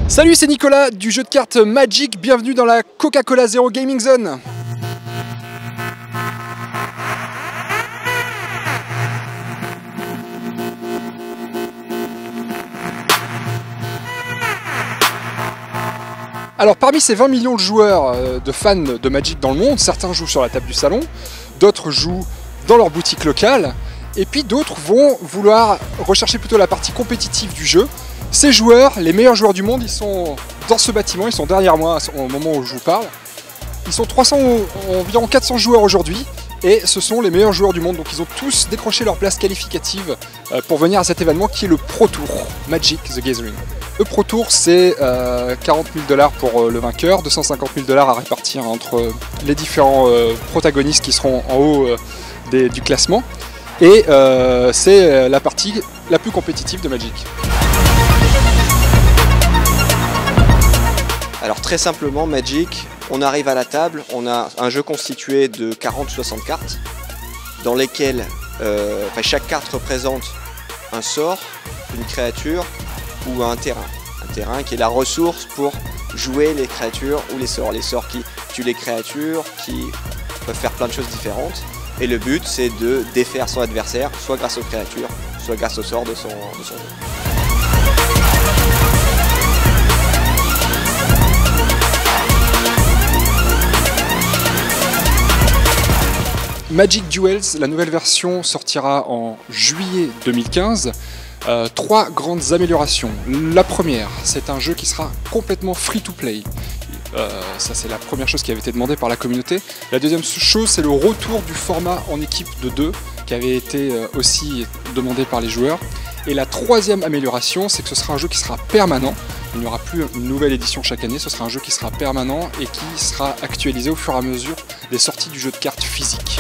Salut, c'est Nicolas du jeu de cartes Magic, bienvenue dans la Coca-Cola Zero Gaming Zone. Alors parmi ces 20 millions de joueurs, de fans de Magic dans le monde, certains jouent sur la table du salon, d'autres jouent dans leur boutique locale, et puis d'autres vont vouloir rechercher plutôt la partie compétitive du jeu. Ces joueurs, les meilleurs joueurs du monde, ils sont dans ce bâtiment, ils sont derrière moi au moment où je vous parle. Ils sont 300, environ 400 joueurs aujourd'hui, et ce sont les meilleurs joueurs du monde. Donc ils ont tous décroché leur place qualificative pour venir à cet événement qui est le Pro Tour, Magic the Gathering. Le Pro Tour, c'est 40 000 $ pour le vainqueur, 250 000 $ à répartir entre les différents protagonistes qui seront en haut du classement. Et c'est la partie la plus compétitive de Magic. Alors très simplement, Magic, on arrive à la table, on a un jeu constitué de 40-60 cartes, dans lesquelles chaque carte représente un sort, une créature ou un terrain. Un terrain qui est la ressource pour jouer les créatures ou les sorts. Les sorts qui tuent les créatures, qui peuvent faire plein de choses différentes. Et le but, c'est de défaire son adversaire, soit grâce aux créatures, soit grâce au sort de son jeu. Magic Duels, la nouvelle version sortira en juillet 2015. 3 grandes améliorations. La première, c'est un jeu qui sera complètement free-to-play. Ça, c'est la première chose qui avait été demandée par la communauté. La deuxième chose, c'est le retour du format en équipe de 2, qui avait été aussi demandé par les joueurs. Et la troisième amélioration, c'est que ce sera un jeu qui sera permanent. Il n'y aura plus une nouvelle édition chaque année, ce sera un jeu qui sera permanent et qui sera actualisé au fur et à mesure des sorties du jeu de cartes physique.